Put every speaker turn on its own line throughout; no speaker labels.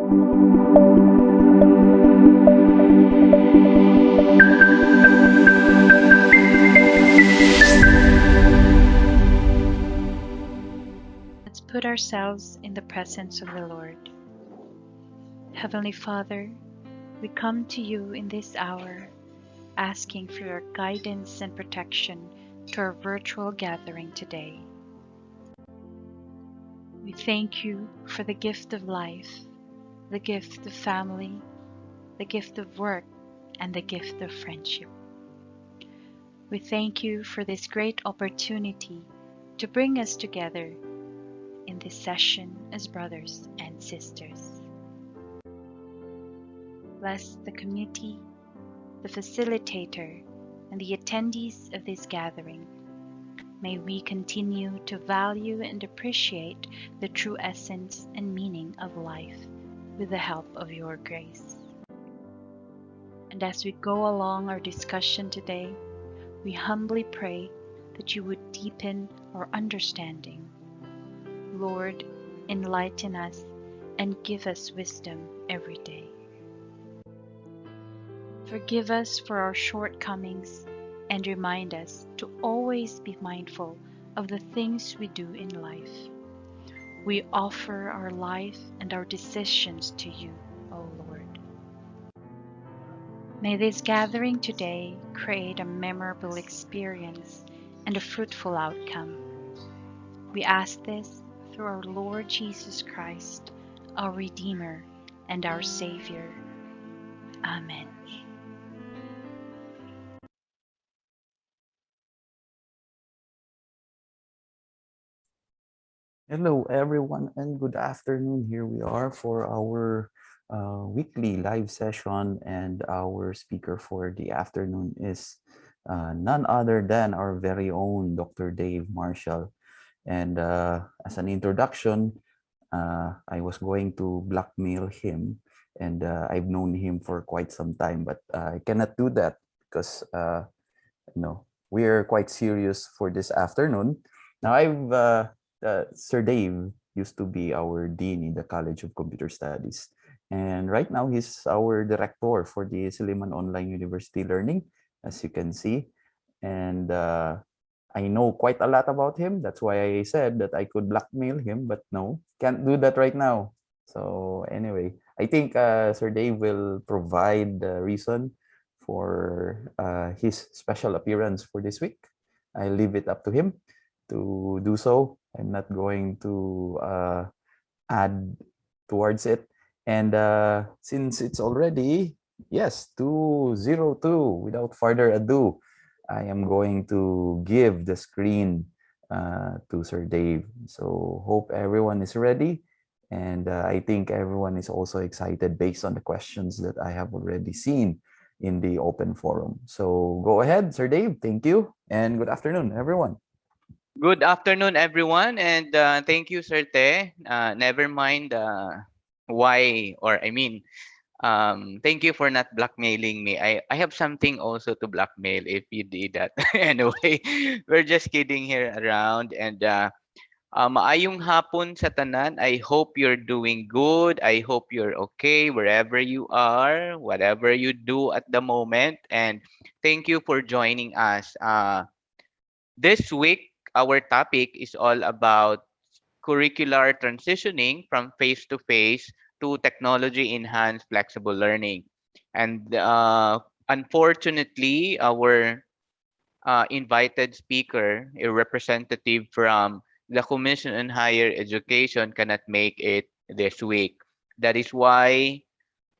Let's put ourselves in the presence of the Lord. Heavenly Father, we come to you in this hour, asking for your guidance and protection to our virtual gathering today. We thank you for the gift of life, the gift of family, the gift of work, and the gift of friendship. We thank you for this great opportunity to bring us together in this session as brothers and sisters. Bless the committee, the facilitator, and the attendees of this gathering. May we continue to value and appreciate the true essence and meaning of life with the help of your grace. And as we go along our discussion today, we humbly pray that you would deepen our understanding. Lord, enlighten us and give us wisdom every day. Forgive us for our shortcomings and remind us to always be mindful of the things we do in life. We offer our life and our decisions to you, O Lord. May this gathering today create a memorable experience and a fruitful outcome. We ask this through our Lord Jesus Christ, our Redeemer and our Savior. Amen.
Hello, everyone, and good afternoon. Here we are for our weekly live session, and our speaker for the afternoon is none other than our very own Dr. Dave Marcial. And as an introduction, I was going to blackmail him, and I've known him for quite some time, but I cannot do that because we're quite serious for this afternoon. Now, Sir Dave used to be our dean in the College of Computer Studies. And right now, he's our director for the Silliman Online University Learning, as you can see. And I know quite a lot about him. That's why I said that I could blackmail him, but no, can't do that right now. So anyway, I think Sir Dave will provide the reason for his special appearance for this week. I leave it up to him to do so. I'm not going to add towards it. And since it's already, yes, 2:02, without further ado, I am going to give the screen to Sir Dave. So hope everyone is ready. And I think everyone is also excited based on the questions that I have already seen in the open forum. So go ahead, Sir Dave. Thank you. And good afternoon, everyone.
Good afternoon, everyone, and thank you, Sir Te. Never mind why, or I mean, thank you for not blackmailing me. I have something also to blackmail if you did that. Anyway, we're just kidding here around, and maayong hapon sa tanan. I hope you're doing good. I hope you're okay wherever you are, whatever you do at the moment, and thank you for joining us. This week, our topic is all about curricular transitioning from face to face to technology enhanced flexible learning. And unfortunately, our invited speaker, a representative from the Commission on Higher Education, cannot make it this week. That is why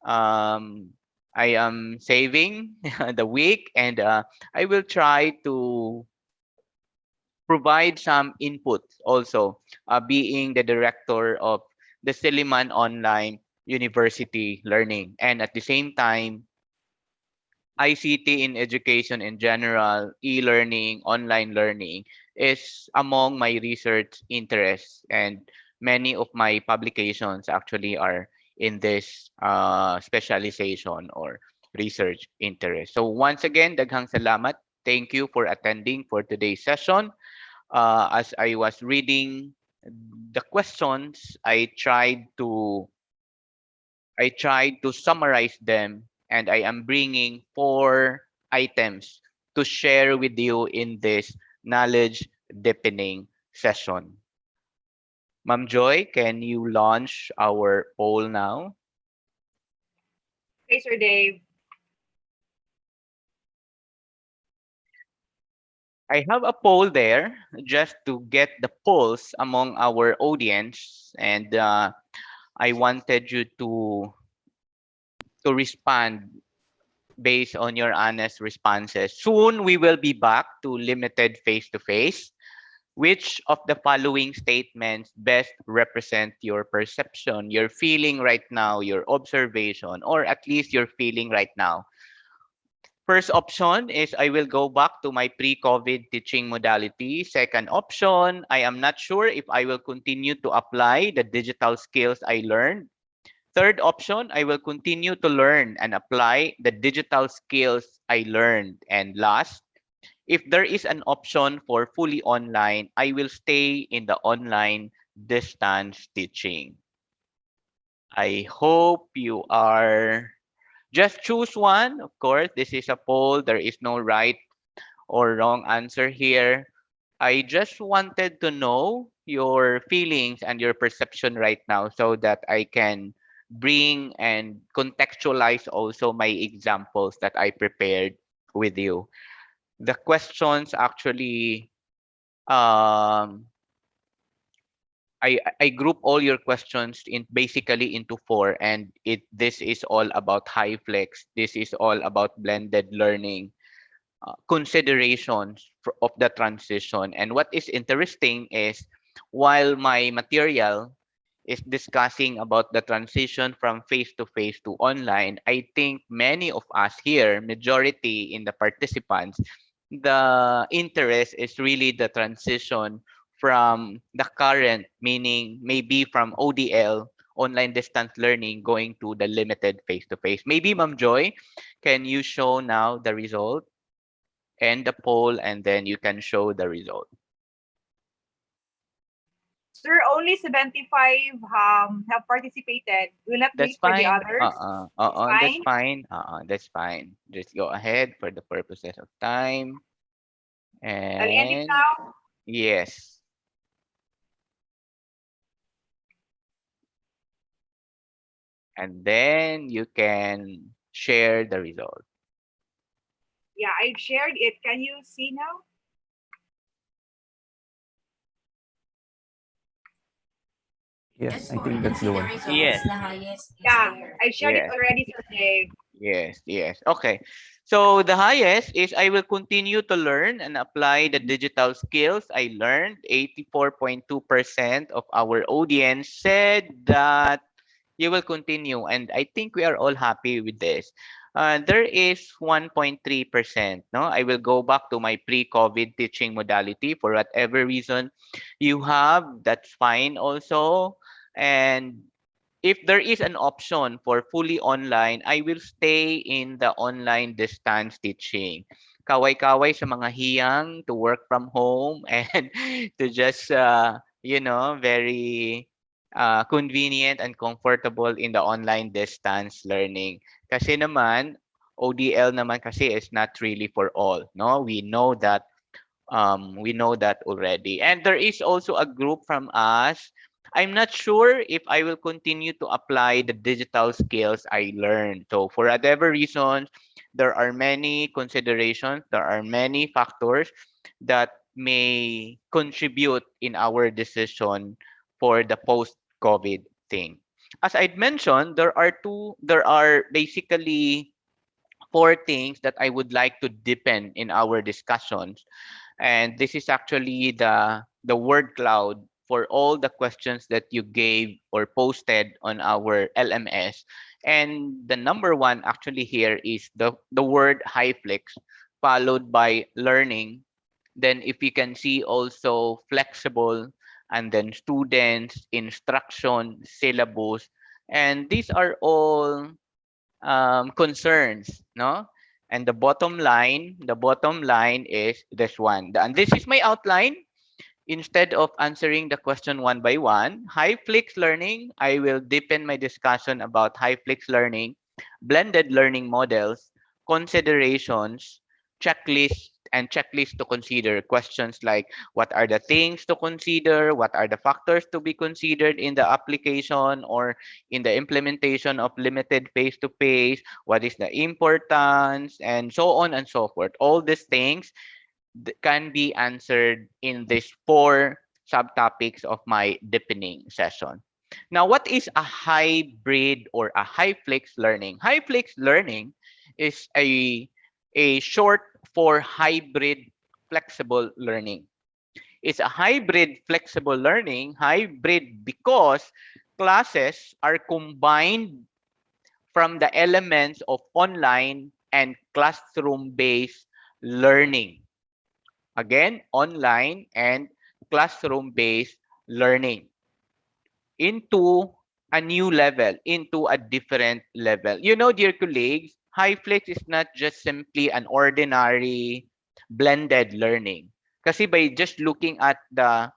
um, I am saving the week, and I will try to provide some input also, being the director of the Silliman Online University Learning. And at the same time, ICT in education in general, e-learning, online learning is among my research interests. And many of my publications actually are in this specialization or research interest. So once again, daghang salamat. Thank you for attending for today's session. As I was reading the questions, I tried to I tried to summarize them, and I am bringing 4 items to share with you in this knowledge deepening session. Ma'am Joy, can you launch our poll now?
Okay, Sir Dave.
I have a poll there just to get the pulse among our audience, and I wanted you to respond based on your honest responses. Soon we will be back to limited face to face. Which of the following statements best represent your perception, your feeling right now, your observation, or at least your feeling right now? First option is I will go back to my pre-COVID teaching modality. Second option, I am not sure if I will continue to apply the digital skills I learned. Third option, I will continue to learn and apply the digital skills I learned. And last, if there is an option for fully online, I will stay in the online distance teaching. I hope you are just choose one. Of course, this is a poll. There is no right or wrong answer here. I just wanted to know your feelings and your perception right now so that I can bring and contextualize also my examples that I prepared with you. The questions actually um I group all your questions in basically into four, and this is all about high flex. This is all about blended learning, considerations of the transition. And what is interesting is while my material is discussing about the transition from face to face to online, I think many of us here, majority in the participants, the interest is really the transition from the current, meaning maybe from ODL, online distance learning, going to the limited face to face. Maybe Ma'am Joy, can you show now the result? End the poll, and then you can show the result.
Sir, only 75 have participated. We'll not
That's
wait for the
fine.
others. It's
That's
fine.
fine. That's fine. Just go ahead for the purposes of time.
I'll end it
And
now.
yes. And then you can share the result.
Yeah, I've shared it. Can you see now?
Yeah, I think that's the one.
Yes.
Yeah, I've shared it
Yes.
already, Sir Dave.
Yes, yes. Okay. So the highest is I will continue to learn and apply the digital skills I learned. 84.2% of our audience said that you will continue. And I think we are all happy with this. There is 1.3%. No, I will go back to my pre-COVID teaching modality for whatever reason you have. That's fine also. And if there is an option for fully online, I will stay in the online distance teaching. Kaway-kaway sa mga hiyang to work from home and to just, very convenient and comfortable in the online distance learning. Kasi naman, ODL naman kasi is not really for all. No, we know that already. And there is also a group from us. I'm not sure if I will continue to apply the digital skills I learned. So for whatever reasons, there are many considerations, there are many factors that may contribute in our decision for the post-COVID thing. As I'd mentioned, there are basically four things that I would like to deepen in our discussions, and this is actually the word cloud for all the questions that you gave or posted on our LMS. And the number one actually here is the word HyFlex, followed by learning. Then if you can see also flexible, and then students, instruction, syllabus, and these are all concerns, no? And the bottom line is this one. And this is my outline. Instead of answering the question one by one, high flex learning, I will deepen my discussion about high flex learning, blended learning models, considerations, checklists, and checklists to consider. Questions like what are the things to consider, what are the factors to be considered in the application or in the implementation of limited face-to-face, what is the importance, and so on and so forth. All these things can be answered in these four subtopics of my deepening session. Now, what is a hybrid or a high flex learning? High flex learning is a short for hybrid flexible learning. It's a hybrid flexible learning, hybrid because classes are combined from the elements of online and classroom-based learning. Again, online and classroom-based learning into a new level, into a different level. You know, dear colleagues, HighFlex is not just simply an ordinary blended learning. Kasi by just looking at the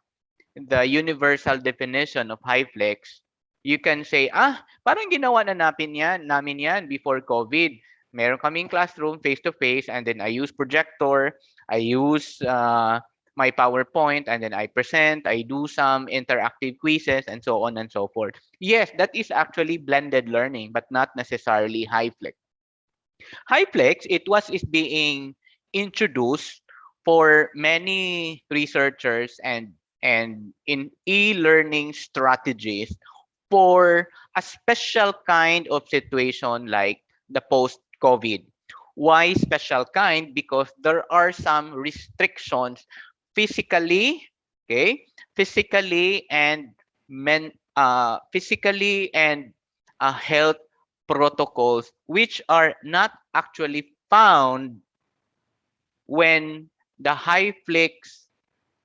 universal definition of high flex, you can say, parang ginawa na namin yan before COVID. Meron kaming classroom face-to-face and then I use projector, I use my PowerPoint and then I present, I do some interactive quizzes and so on and so forth. Yes, that is actually blended learning but not necessarily high flex. HyFlex, it was is being introduced for many researchers and in e-learning strategies for a special kind of situation like the post-COVID. Why special kind? Because there are some restrictions physically, okay, physically and health protocols which are not actually found when the HyFlex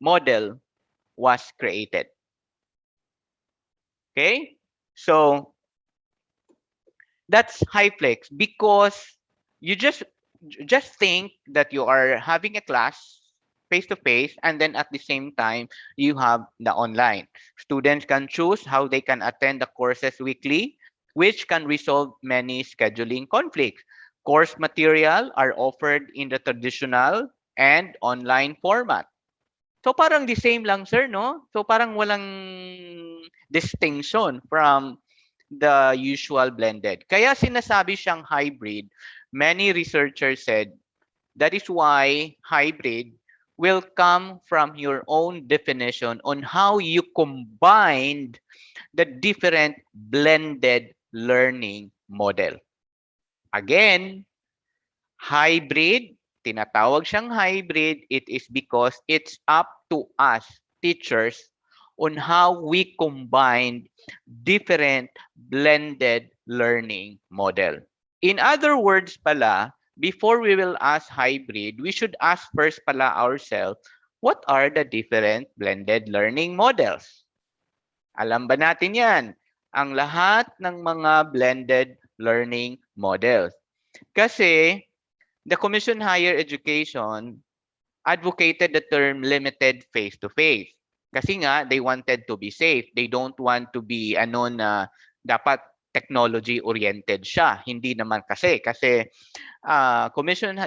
model was created. Okay? So that's HyFlex because you just think that you are having a class face to face and then at the same time you have the online. Students can choose how they can attend the courses weekly, which can resolve many scheduling conflicts. Course material are offered in the traditional and online format. So parang the same lang sir, no? So parang walang distinction from the usual blended. Kaya sinasabi siyang hybrid. Many researchers said that is why hybrid will come from your own definition on how you combined the different blended learning model. Again, hybrid, tinatawag siyang hybrid, it is because it's up to us, teachers, on how we combine different blended learning model. In other words pala, before we will ask hybrid, we should ask first pala ourselves, what are the different blended learning models? Alam ba natin yan? Ang lahat ng mga blended learning models. Kasi the Commission Higher Education advocated the term limited face-to-face. Kasi nga, they wanted to be safe. They don't want to be na dapat technology-oriented siya. Hindi naman kasi. Kasi Commission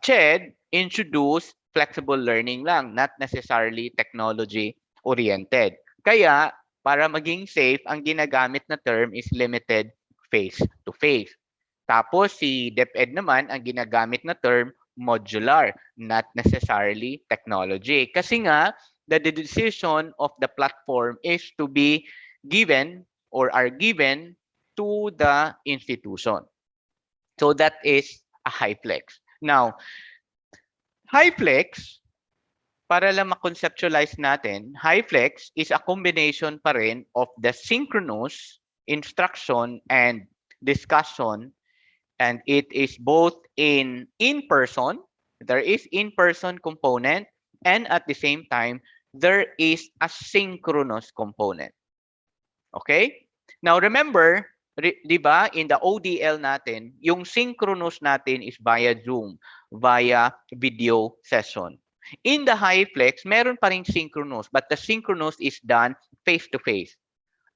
CHED introduced flexible learning lang, not necessarily technology-oriented. Kaya, para maging safe, ang ginagamit na term is limited face-to-face. Tapos si DepEd naman, ang ginagamit na term, modular, not necessarily technology. Kasi nga, the decision of the platform is to be given or are given to the institution. So that is a HyFlex. Now, HyFlex, para lang ma-conceptualize natin, HyFlex is a combination pa rin of the synchronous instruction and discussion, and it is both in-person, there is in-person component, and at the same time, there is a synchronous component. Okay? Now remember, di ba, in the ODL natin, yung synchronous natin is via Zoom, via video session. In the high flex, meron pa ring synchronous, but the synchronous is done face-to-face.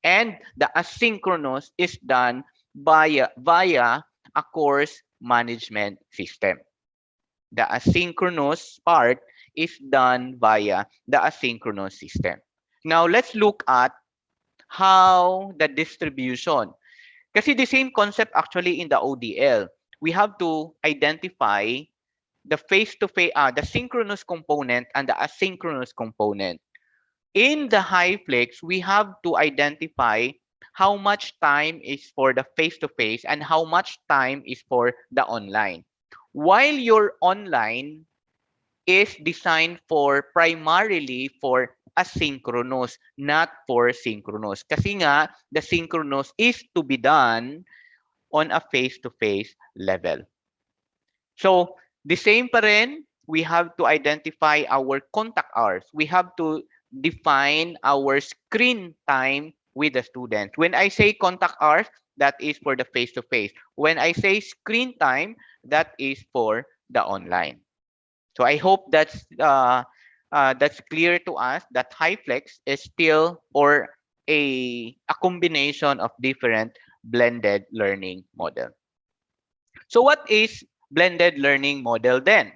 And the asynchronous is done via a course management system. The asynchronous part is done via the asynchronous system. Now, let's look at how the distribution. Kasi the same concept actually in the ODL. We have to identify the face-to-face, the synchronous component and the asynchronous component. In the high flex, we have to identify how much time is for the face-to-face and how much time is for the online. While your online is designed for primarily for asynchronous, not for synchronous. Kasi nga, the synchronous is to be done on a face-to-face level. So, the same pa rin, we have to identify our contact hours. We have to define our screen time with the student. When I say contact hours, that is for the face-to-face. When I say screen time, that is for the online. So I hope that's clear to us that high flex is still or a combination of different blended learning model. So what is blended learning model then?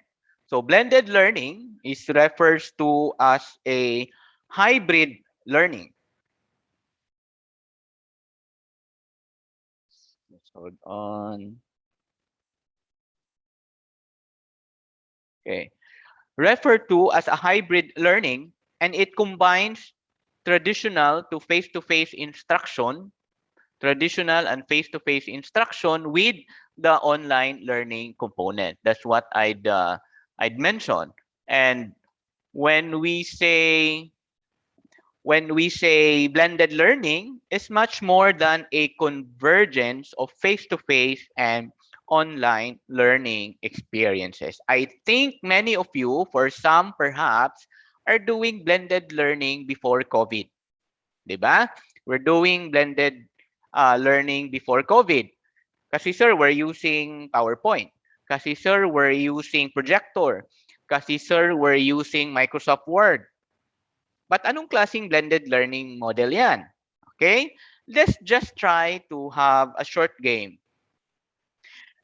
So blended learning is refers to as a hybrid learning. Let's hold on. Okay. Referred to as a hybrid learning, and it combines traditional to face-to-face instruction, traditional and face-to-face instruction with the online learning component. That's what I'd mentioned. And when we say when we say blended learning, is much more than a convergence of face-to-face and online learning experiences. I think many of you, for some perhaps, are doing blended learning before COVID. Diba? We're doing blended learning before COVID. Kasi sir, we're using PowerPoint. Kasi sir, we're using projector. Kasi sir, we're using Microsoft Word. But anong klaseng blended learning model yan? Okay? Let's just try to have a short game.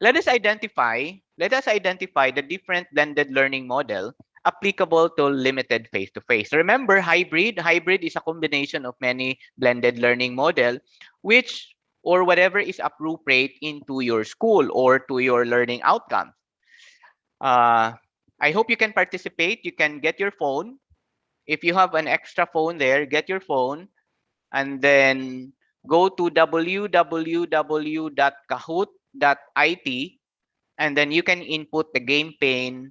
Let us identify the different blended learning model applicable to limited face-to-face. Remember, hybrid is a combination of many blended learning model which or whatever is appropriate into your school or to your learning outcome. I hope you can participate. You can get your phone. If you have an extra phone there, get your phone and then go to www.kahoot.it and then you can input the game pane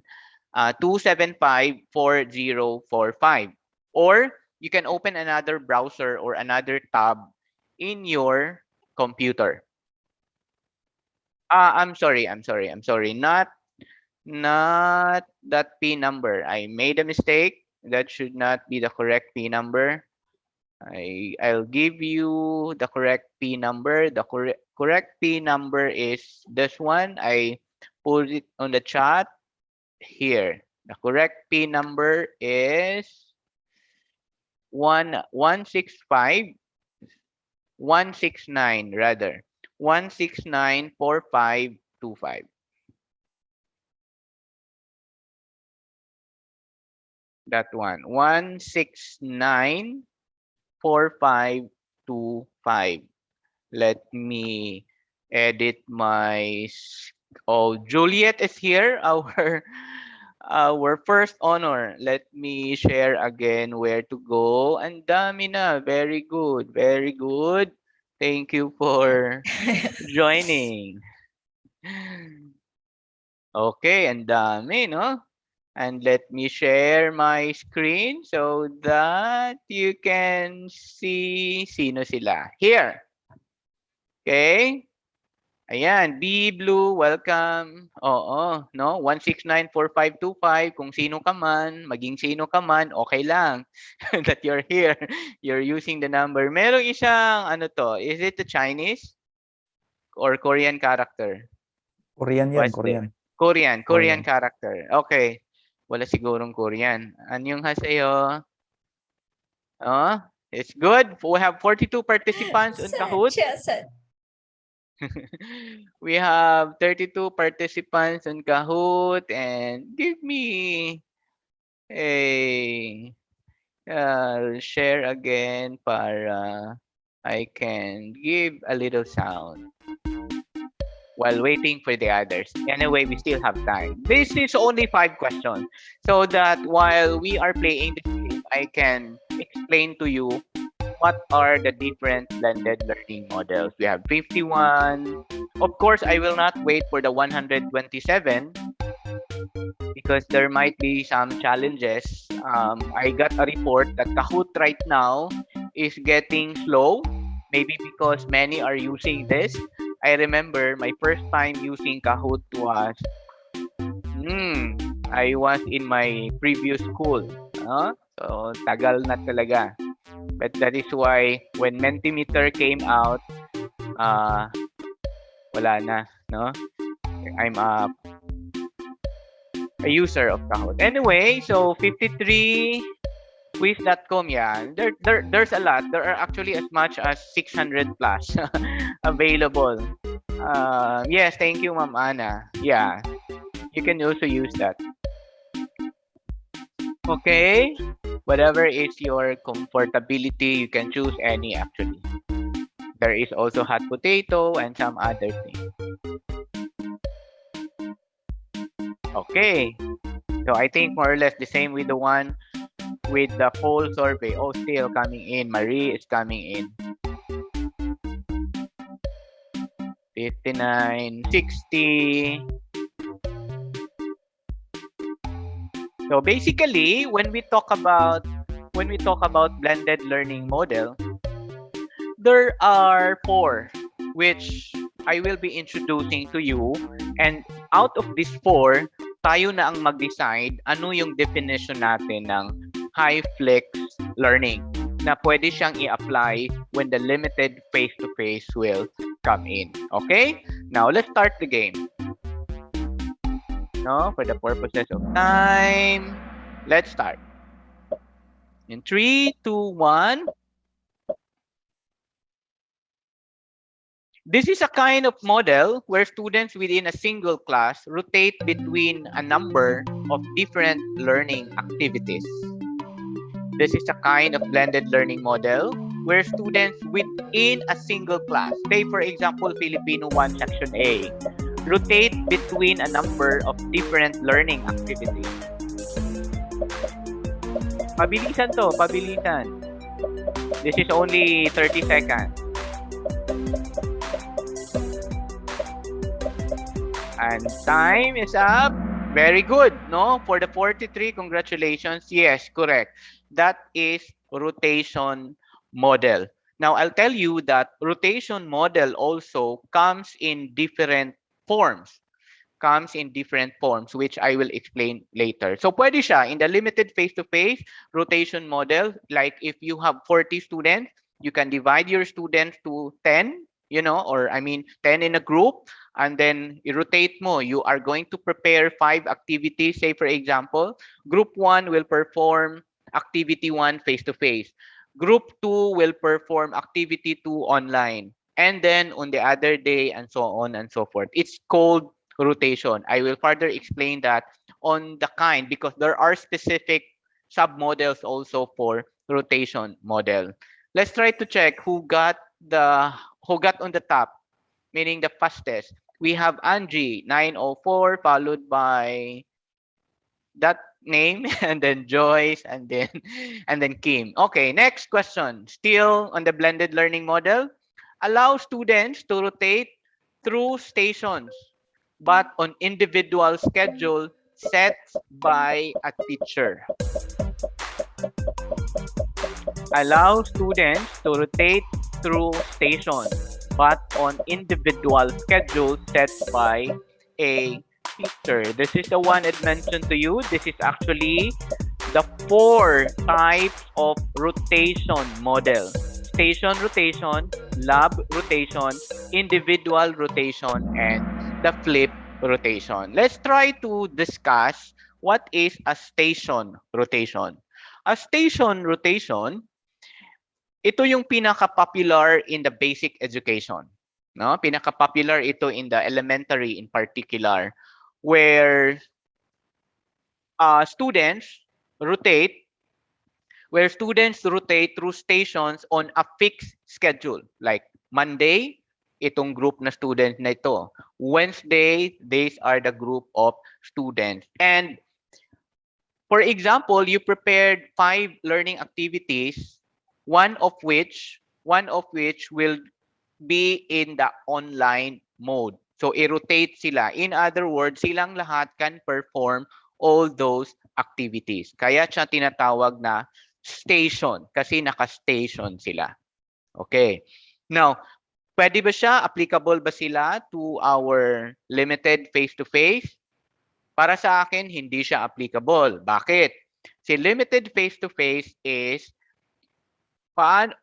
2754045, or you can open another browser or another tab in your computer. I'm sorry. Not that P number. I made a mistake. That should not be the correct P number. I'll give you the correct P number. The correct P number is this one. I put it on the chat here. The correct P number is 169 rather. 1694525. That one. 1694525. Let me edit my oh, Juliet is here, our first honor. Let me share again where to go. And dami na. Very good. Very good. Thank you for joining. Okay, and dami, no? And let me share my screen so that you can see sino sila. Here. Okay? Ayan, B Blue, welcome. Oo, no? 1694525. Kung sino ka man, maging sino ka man, okay lang that you're here. You're using the number. Merong isang, ano to? Is it a Chinese or Korean character?
Korean yan,
What's
Korean.
there? Korean
Korean.
character. Okay. Wala sigurong Korean. 안녕하세요. Oh, it's good. We have 42 participants on Kahoot. We have 32 participants on Kahoot, and give me a share again para I can give a little sound while waiting for the others. Anyway, we still have time. This is only 5 questions, so that while we are playing this game, I can explain to you what are the different blended learning models. We have 51. Of course, I will not wait for the 127 because there might be some challenges. I got a report that Kahoot right now is getting slow, maybe because many are using this. I remember my first time using Kahoot was, I was in my previous school. So, tagal na talaga. But that is why when Mentimeter came out, uh, wala na, no? I'm a user of Kahoot. Anyway, so 53 quiz.com, yeah. There's a lot. There are actually as much as 600 plus available. Yes, thank you, Ma'am Ana. Yeah, you can also use that. Okay, whatever is your comfortability, you can choose any actually. There is also hot potato and some other things. Okay, so I think more or less the same with the one with the poll survey. Oh, still coming in. Marie is coming in. 59, 60. So basically, when we talk about blended learning model, there are 4 which I will be introducing to you, and out of these 4, tayo na ang mag-decide ano yung definition natin ng high flex learning na pwede siyang i-apply when the limited face-to-face will come in. Okay? Now, let's start the game. No, for the purposes of time, let's start. In 3, 2, 1. This is a kind of model where students within a single class rotate between a number of different learning activities. This is a kind of blended learning model where students within a single class, say for example, Filipino 1 Section A, rotate between a number of different learning activities. Pabilisan to, pabilisan. This is only 30 seconds. And time is up. Very good, no? For the 43, congratulations. Yes, correct. That is rotation model. Now, I'll tell you that rotation model also comes in different forms. Which I will explain later. So, pwede siya in the limited face-to-face rotation model. Like if you have 40 students, you can divide your students to 10, or 10 in a group, and then rotate mo. You are going to prepare 5 activities. Say, for example, group 1 will perform activity 1 face-to-face. Group 2 will perform activity 2 online. And then on the other day, and so on and so forth. It's called rotation. I will further explain that on the kind, because there are specific sub-models also for rotation model. Let's try to check who got on the top, meaning the fastest. We have Angie 904, followed by that name, and then Joyce, and then Kim. Okay, next question. Still on the blended learning model. Allow students to rotate through stations, but on individual schedule set by a teacher. Allow students to rotate through stations, but on individual schedules set by a teacher. This is the one I mentioned to you. This is actually the 4 types of rotation model. Station rotation, lab rotation, individual rotation, and the flip rotation. Let's try to discuss What is a station rotation? A station rotation, ito yung pinaka-popular in the basic education. No? Pinaka-popular ito in the elementary in particular, where students rotate students rotate through stations on a fixed schedule. Like Monday, itong group na student na ito. Wednesday, these are the group of students. And for example, you prepared 5 learning activities, one of which will be in the online mode. So, i-rotate sila. In other words, silang lahat can perform all those activities. Kaya siya tinatawag na station kasi naka-station sila. Okay. Now, pwede ba siya, applicable ba sila to our limited face-to-face? Para sa akin, hindi siya applicable. Bakit? Si limited face-to-face is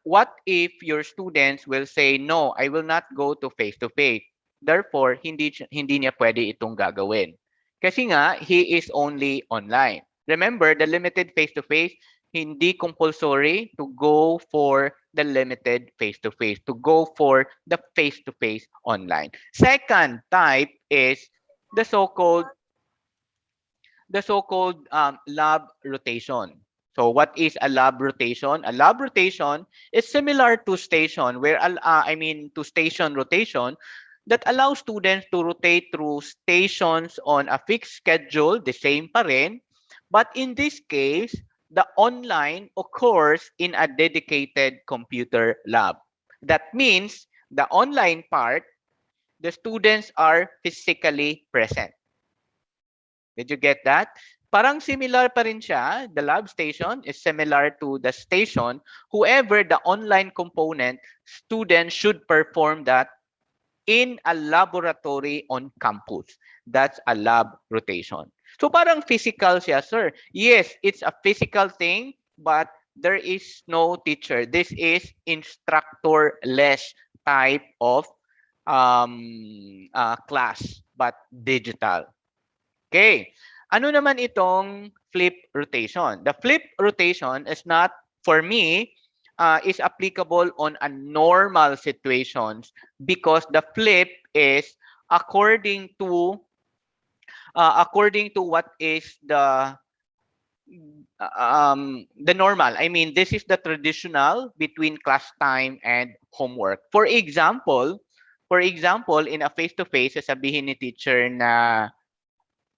what if your students will say, no, I will not go to face-to-face. Therefore, hindi niya pwede itong gagawin. Kasi nga, he is only online. Remember, the limited face-to-face, hindi compulsory to go for the limited face-to-face, to go for the face-to-face online. Second type is the so-called lab rotation. So what is a lab rotation? A lab rotation is similar to station to station rotation that allows students to rotate through stations on a fixed schedule, the same pa rin, but in this case, the online occurs in a dedicated computer lab. That means the online part, the students are physically present. Did you get that? Parang similar pa rin siya. The lab station is similar to the station. However, the online component, students should perform that in a laboratory on campus. That's a lab rotation. So parang physical siya, sir. Yes, it's a physical thing, but there is no teacher. This is instructor-less type of class, but digital. Okay. Ano naman itong flip rotation? The flip rotation is not, for me, is applicable on a normal situations because the flip is according to what is the normal. I mean, this is the traditional between class time and homework. For example, in a face-to-face, sasabihin ni teacher na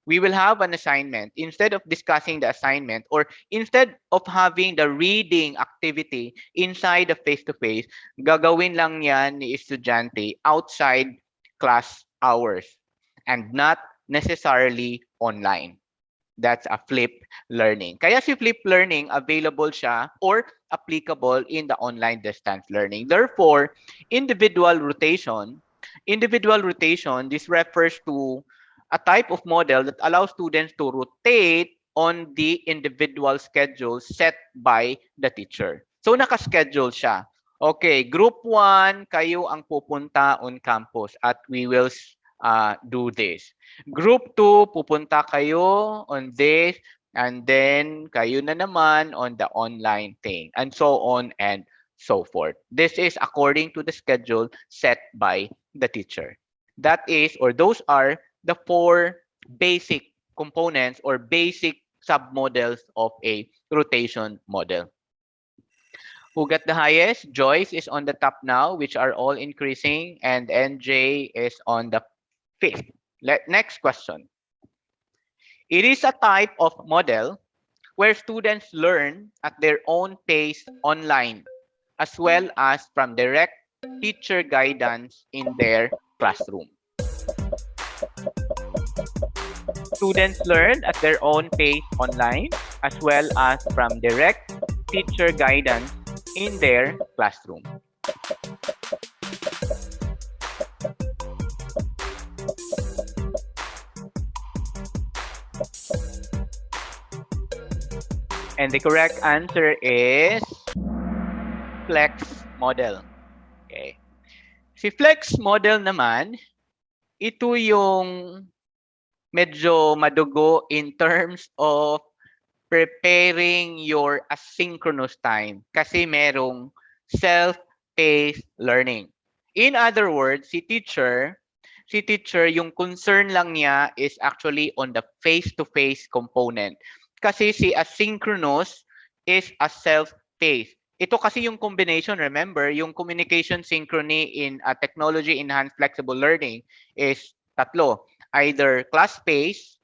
we will have an assignment. Instead of discussing the assignment or instead of having the reading activity inside the face-to-face, gagawin lang yan ni estudyante outside class hours and not necessarily online. That's a flip learning. Kaya si flip learning, available siya or applicable in the online distance learning. Therefore, individual rotation, this refers to a type of model that allows students to rotate on the individual schedule set by the teacher. So, naka-schedule siya. Okay, group 1, kayo ang pupunta on campus at we will do this. Group 2, pupunta kayo on this and then kayo na naman on the online thing and so on and so forth. This is according to the schedule set by the teacher. That is, or those are the 4 basic components or basic submodels of a rotation model. Who got the highest? Joyce is on the top now, which are all increasing, and NJ is on the 5th. Next question. It is a type of model where students learn at their own pace online, as well as from direct teacher guidance in their classroom. Students learn at their own pace online, as well as from direct teacher guidance in their classroom. And the correct answer is flex model. Okay. Si flex model naman, ito yung medyo madugo in terms of preparing your asynchronous time kasi merong self-paced learning. In other words, si teacher, yung concern lang niya is actually on the face-to-face component. Kasi si asynchronous is a self-paced. Ito kasi yung combination, remember, yung communication synchrony in technology-enhanced flexible learning is tatlo. Either class-paced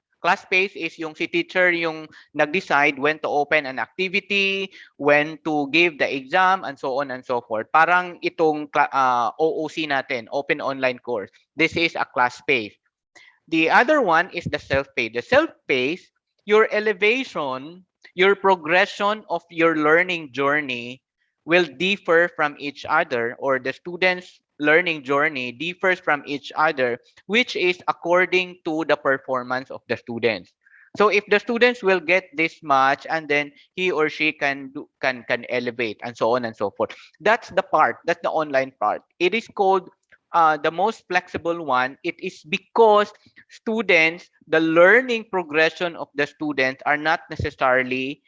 is yung si teacher yung nag-decide when to open an activity, when to give the exam, and so on and so forth. Parang itong OOC natin, Open Online Course. This is a class-paced. The other one is the self-paced. The self-paced, your elevation, your progression of your learning journey will differ from each other, or the student's learning journey differs from each other, which is according to the performance of the students. So if the students will get this much, and then he or she can elevate, and so on and so forth. That's the part. That's the online part. It is called the most flexible one. It is because students, the learning progression of the students are not necessarily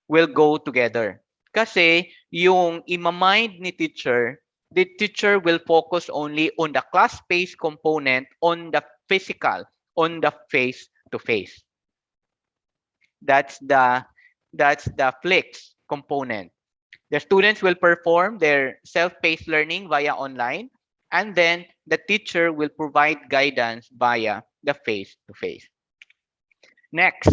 will go together. Kasi yung ima-mind ni teacher, the teacher will focus only on the class-based component, on the physical, on the face-to-face. That's the flex component. The students will perform their self-paced learning via online, and then the teacher will provide guidance via the face-to-face. Next,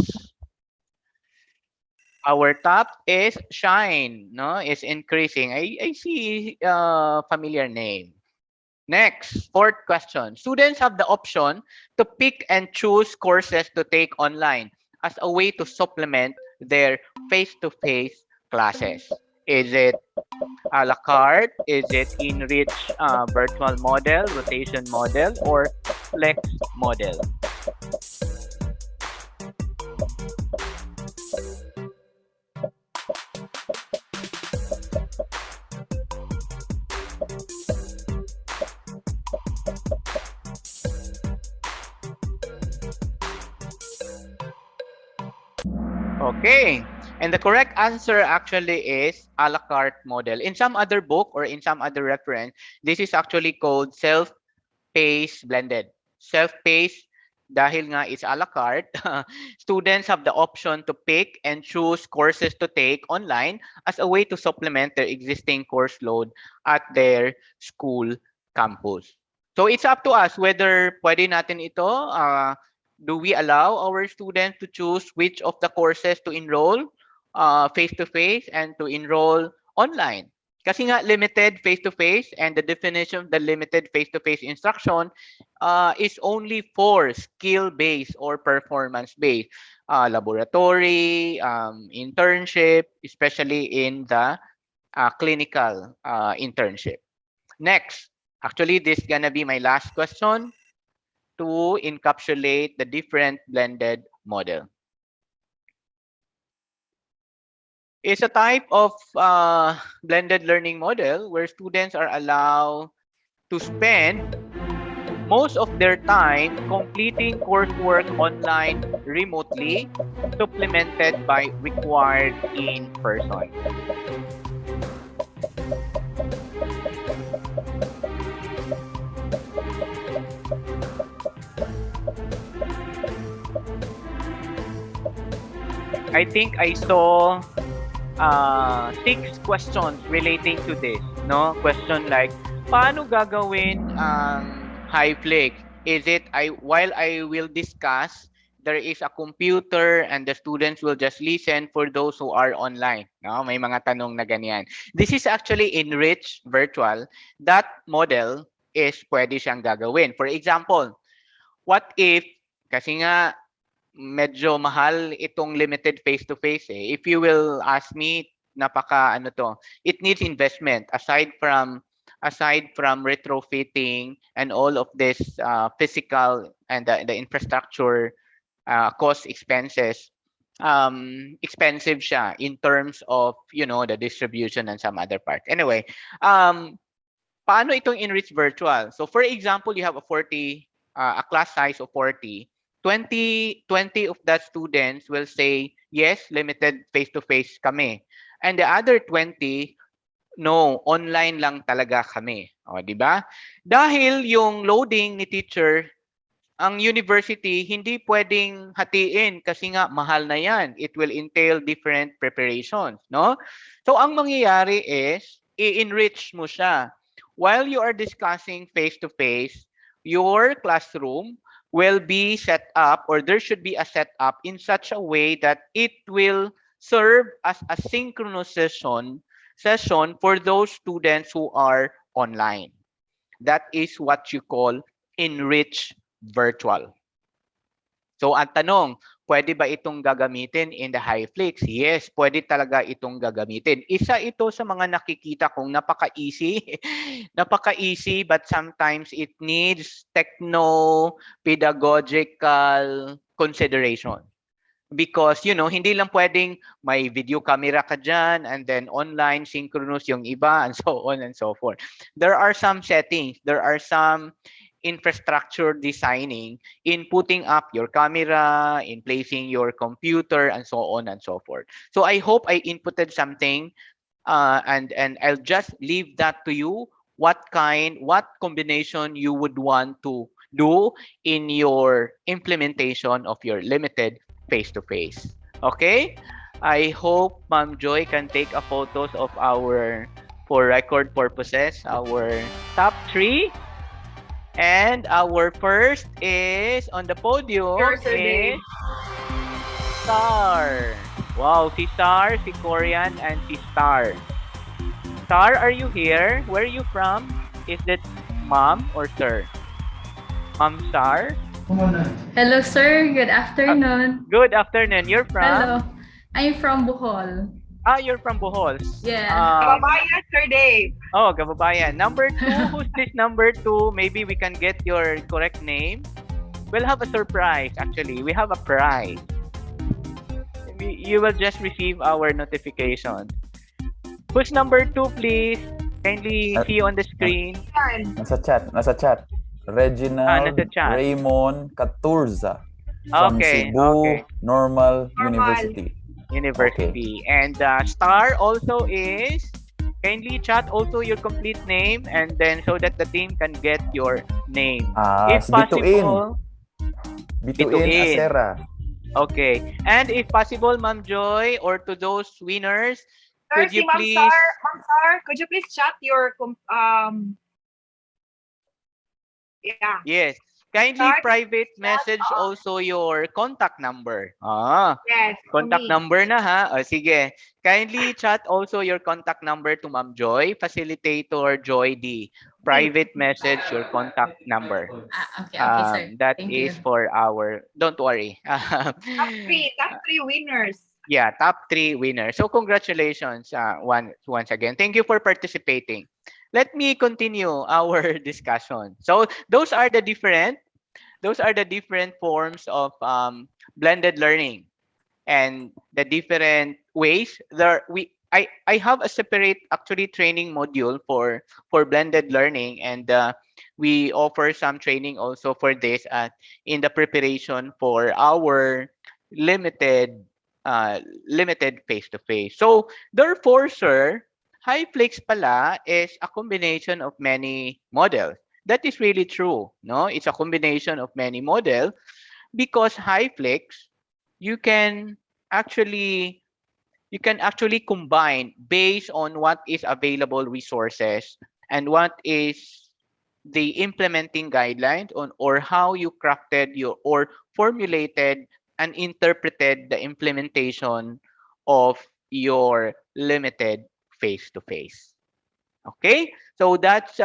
our top is Shine, no? Is increasing. I see familiar name. Next, fourth question. Students have the option to pick and choose courses to take online as a way to supplement their face-to-face classes. Is it a la carte? Is it enrich virtual model, rotation model, or flex model? Okay. And the correct answer actually is a la carte model. In some other book or in some other reference, this is actually called self-paced blended. Self-paced dahil nga it's a la carte, students have the option to pick and choose courses to take online as a way to supplement their existing course load at their school campus. So it's up to us whether pwede natin ito. Do we allow our students to choose which of the courses to enroll face-to-face and to enroll online? Kasi nga limited face-to-face, and the definition of the limited face-to-face instruction is only for skill-based or performance-based laboratory, internship, especially in the clinical internship. Next, actually, this is gonna be my last question to encapsulate the different blended model. It's a type of blended learning model where students are allowed to spend most of their time completing coursework online remotely, supplemented by required in person. I think I saw 6 questions relating to this. No? Question like, paano gagawin ang high flex? Is it while I will discuss, there is a computer and the students will just listen for those who are online. No? May mga tanong na ganyan. This is actually enriched virtual. That model is pwede siyang gagawin. For example, what if, kasi nga medyo mahal itong limited face-to-face eh. If you will ask me, napaka ano to, it needs investment aside from retrofitting and all of this physical and the infrastructure cost expenses. Expensive siya in terms of, the distribution and some other parts. Anyway, paano itong enrich virtual? So for example, you have a class size of 40. 20 of the students will say, yes, limited face-to-face kami. And the other 20, no, online lang talaga kami. O, di ba? Dahil yung loading ni teacher, ang university hindi pwedeng hatiin kasi nga mahal na yan. It will entail different preparations, no? So ang mangyayari is i-enrich mo siya. While you are discussing face-to-face, your classroom will be set up, or there should be a setup in such a way that it will serve as a synchronous session for those students who are online. That is what you call enrich virtual. So ang tanong, pwede ba itong gagamitin in the HiFlix? Yes, pwede talaga itong gagamitin. Isa ito sa mga nakikita kong napaka-easy. Napaka-easy, but sometimes it needs techno-pedagogical consideration. Because, hindi lang pwedeng may video camera ka dyan and then online synchronous yung iba and so on and so forth. There are some settings, there are some infrastructure designing in putting up your camera, in placing your computer, and so on and so forth. So I hope I inputted something, and I'll just leave that to you. What combination you would want to do in your implementation of your limited face-to-face. Okay? I hope Ma'am Joy can take a photos of for record purposes, our top 3. And our first is on the podium
Yours, Sir Dave.
is Star. Wow, si Star, si Korean, and si Star. Star, are you here? Where are you from? Is that mom or sir? Mom Star?
Hello, sir. Good afternoon.
Good afternoon. You're from?
Hello. I'm from Bohol.
You're from Bohol.
Yeah.
Kababayan, Sir Dave.
Oh, kababayan. Number 2, who's this number 2? Maybe we can get your correct name. We'll have a surprise, actually. We have a prize. You will just receive our notification. Who's number 2, please? Kindly see on the screen.
Yan.
Nasa chat. Reginald
nasa chat.
Raymond Caturza from
Okay,
Cebu
okay.
Normal
Normal.
Okay.
University. And Star also is, kindly chat also your complete name, and then so that the team can get your name. If possible,
Bituin Acera.
okay. And if possible, Ma'am Joy, or to those winners,
Sir,
could you
si Ma'am
please...
Ma'am Sar, could you please chat your yeah.
Yes. Kindly
Start.
private message also your contact number.
Yes.
Contact
me.
number na ha. O, sige. Kindly chat also your contact number to Ma'am Joy, Facilitator Joy D. Private message your contact number.
Okay, sir.
That
Thank
is
you.
for our... Don't worry.
Top three winners.
Yeah, top 3 winners. So congratulations once again. Thank you for participating. Let me continue our discussion. So those are the different forms of blended learning, and the different ways there I have a separate actually training module for blended learning, and we offer some training also for this in the preparation for our limited face-to-face. So therefore, sir, HiFlix pala is a combination of many models. That is really true, no? It's a combination of many models because HiFlix, you can actually combine based on what is available resources and what is the implementing guidelines on, or how you crafted your or formulated and interpreted the implementation of your limited face-to-face. Okay, so that's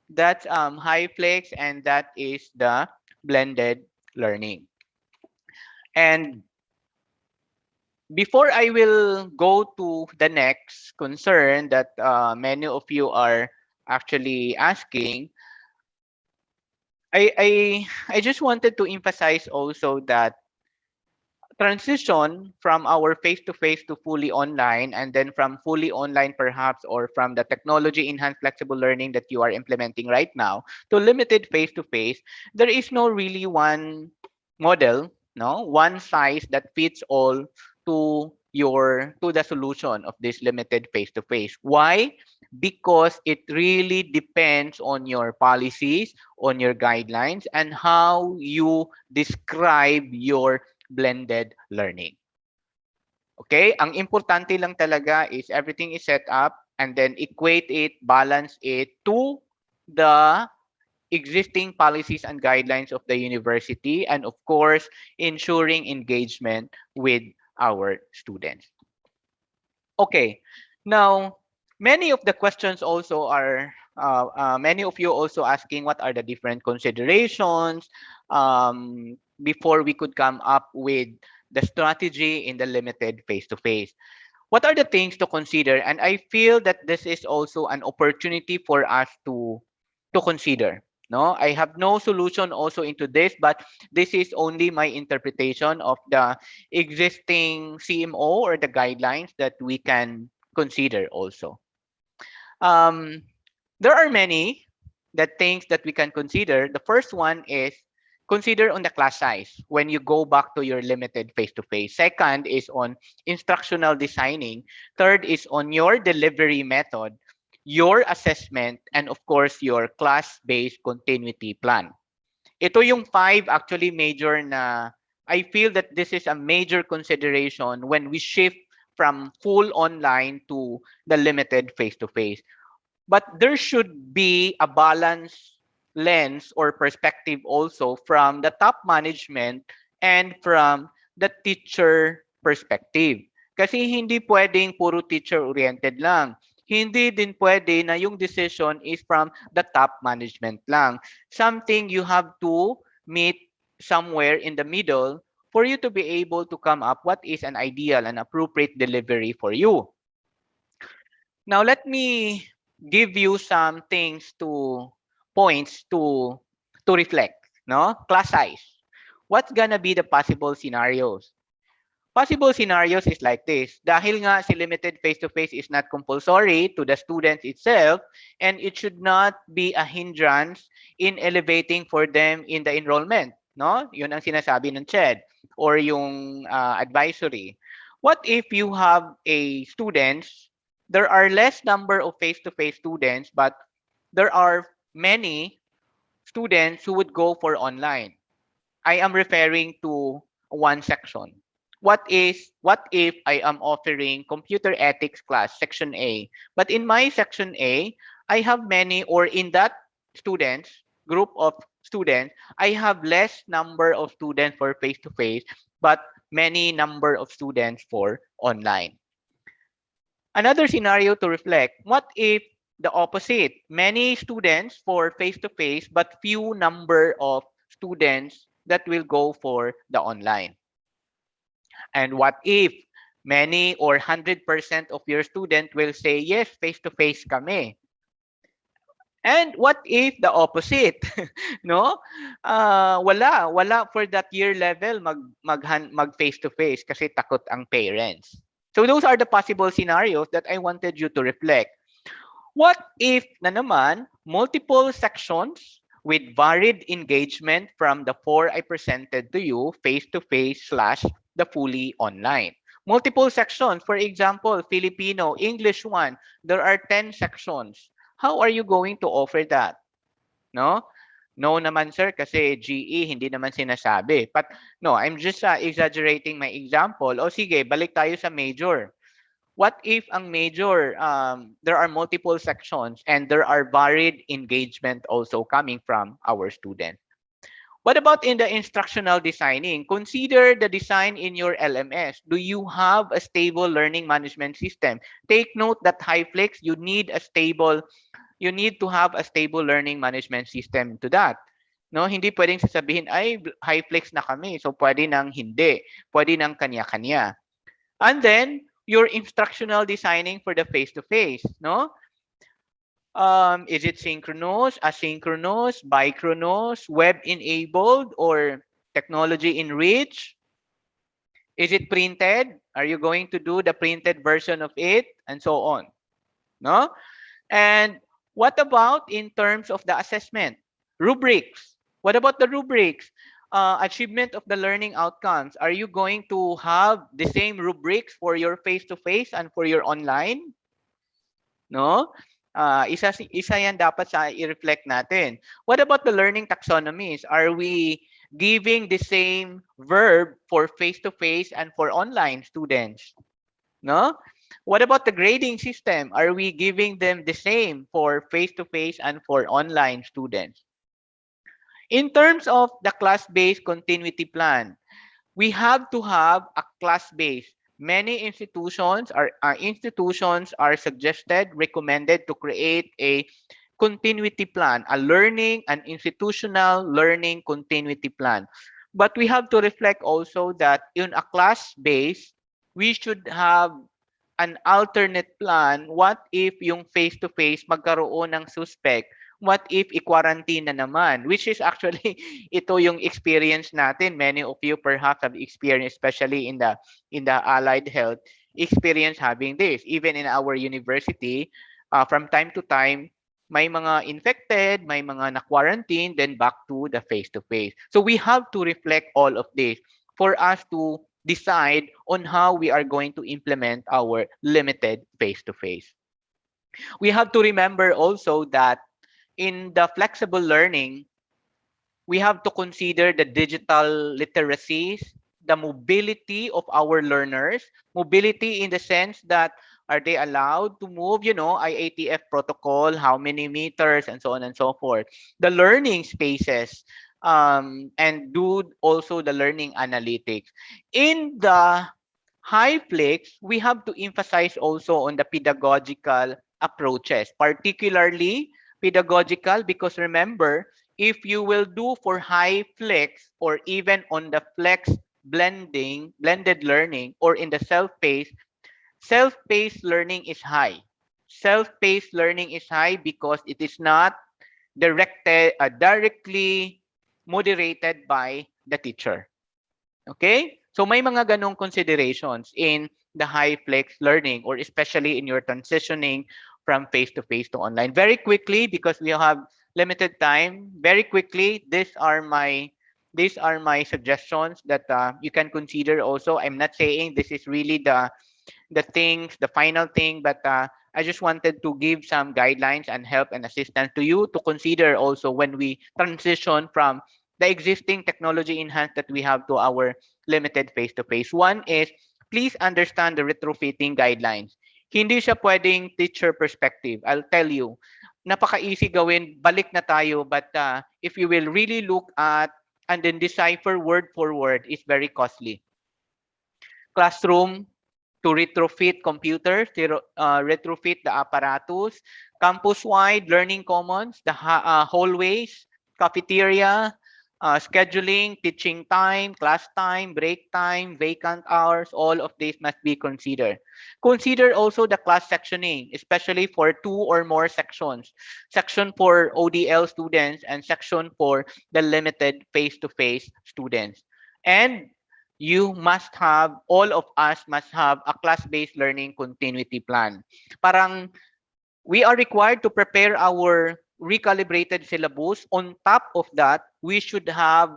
HiFlex, and that is the blended learning. And before I will go to the next concern that many of you are actually asking, I just wanted to emphasize also that transition from our face-to-face to fully online, and then from fully online perhaps, or from the technology enhanced flexible learning that you are implementing right now to limited face-to-face, there is no really one model, no, one size that fits all to the solution of this limited face to face. Why? Because it really depends on your policies, on your guidelines, and how you describe your blended learning. Okay? Ang importante lang talaga is everything is set up and then equate it, balance it to the existing policies and guidelines of the university, and of course, ensuring engagement with our students. Okay, now many of the questions also are many of you also asking what are the different considerations before we could come up with the strategy in the limited face-to-face. What are the things to consider? And I feel that this is also an opportunity for us to consider. No, I have no solution also into this, but this is only my interpretation of the existing CMO or the guidelines that we can consider also. Um, there are many that things that we can consider. The first one is consider on the class size when you go back to your limited face-to-face. Second is on instructional designing. Third is on your delivery method, your assessment, and of course, your class-based continuity plan. Ito yung five actually major na I feel that this is a major consideration when we shift from full online to the limited face-to-face. But there should be a balance lens or perspective also from the top management and from the teacher perspective. Kasi hindi pwedeng puro teacher-oriented lang. Hindi din pwede na yung decision is from the top management lang. Something you have to meet somewhere in the middle for you to be able to come up what is an ideal and appropriate delivery for you. Now, let me give you some things to points to reflect. No, class size. What's gonna be the possible scenarios? Possible scenarios is like this. Dahil nga si limited face-to-face is not compulsory to the students itself, and it should not be a hindrance in elevating for them in the enrollment. No? Yun ang sinasabi ng CHED or yung advisory. What if you have a students, there are less number of face-to-face students, but there are many students who would go for online. I am referring to one section. What if I am offering computer ethics class section A, but in my section A, I have many, or in that students group of students, I have less number of students for face to face, but many number of students for online. Another scenario to reflect, what if the opposite, many students for face to face, but few number of students that will go for the online? And what if many or 100% of your student will say, yes, face-to-face kami? And what if the opposite? No? Wala for that year level mag face-to-face kasi takot ang parents. So those are the possible scenarios that I wanted you to reflect. What if na naman multiple sections with varied engagement from the four I presented to you, face-to-face / the fully online? Multiple sections, for example, Filipino, English 1, there are 10 sections. How are you going to offer that? No? No naman sir kasi GE hindi naman sinasabi. But no, I'm just exaggerating my example. O sige, balik tayo sa major. What if ang major, there are multiple sections and there are varied engagement also coming from our students? What about in the instructional designing? Consider the design in your LMS. Do you have a stable learning management system? Take note that HighFlex, you need to have a stable learning management system to that. No, hindi pwedeng sasabihin ay HighFlex na kami, so pwede nang hindi, pwede nang kanya-kanya. And then your instructional designing for the face-to-face, no? Is it synchronous, asynchronous, bichronous, web-enabled, or technology enriched? Is it printed? Are you going to do the printed version of it? And so on. No? And what about in terms of the assessment? Rubrics. What about the rubrics? achievement of the learning outcomes. Are you going to have the same rubrics for your face-to-face and for your online? No? Isa yan dapat sa i-reflect natin. What about the learning taxonomies? Are we giving the same verb for face-to-face and for online students? No? What about the grading system? Are we giving them the same for face-to-face and for online students? In terms of the class-based continuity plan, we have to have a class base. Many institutions are suggested, recommended to create a continuity plan, an institutional learning continuity plan. But we have to reflect also that in a class base, we should have an alternate plan. What if yung face-to-face magkaroon ng suspect? What if i-quarantine na naman? Which is actually ito yung experience natin. Many of you perhaps have experienced, especially in the allied health, experience having this. Even in our university, from time to time, may mga infected, may mga na-quarantine, then back to the face-to-face. So we have to reflect all of this for us to decide on how we are going to implement our limited face-to-face. We have to remember also that in the flexible learning, we have to consider the digital literacies, the mobility of our learners, mobility in the sense that are they allowed to move, IATF protocol, how many meters, and so on and so forth. The learning spaces, and do also the learning analytics. In the high flex, we have to emphasize also on the pedagogical approaches, particularly pedagogical, because remember, if you will do for high flex or even on the flex blended learning or in the self-paced learning is high. Self-paced learning is high because it is not directly moderated by the teacher. Okay? So may mga ganong considerations in the high flex learning or especially in your transitioning from face-to-face to online. Very quickly, because we have limited time, very quickly, these are my suggestions that you can consider also. I'm not saying this is really the final thing, but I just wanted to give some guidelines and help and assistance to you to consider also when we transition from the existing technology enhanced that we have to our limited face-to-face. One is, please understand the retrofitting guidelines. Hindi siya pwedeng teacher perspective. I'll tell you, napaka-easy gawin, balik na tayo, but if you will really look at and then decipher word for word, it's very costly. Classroom, to retrofit computers, to retrofit the apparatus, campus-wide learning commons, the hallways, cafeteria, scheduling, teaching time, class time, break time, vacant hours, all of these must be considered. Consider also the class sectioning, especially for 2 or more sections. Section for ODL students and section for the limited face-to-face students. And all of us must have a class-based learning continuity plan. Parang we are required to prepare our recalibrated syllabus. On top of that, we should have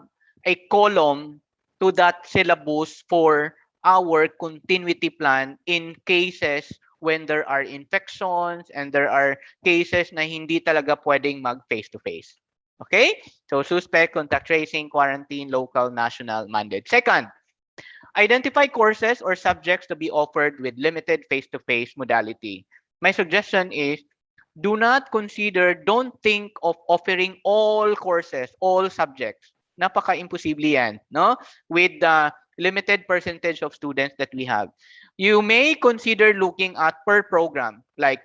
a column to that syllabus for our continuity plan in cases when there are infections and there are cases na hindi talaga pwedeng mag face-to-face. Okay? So suspect, contact tracing, quarantine, local, national, mandate. Second, identify courses or subjects to be offered with limited face-to-face modality. My suggestion is don't think of offering all courses, all subjects. Napaka-imposible yan, no? With the limited percentage of students that we have. You may consider looking at per program, like,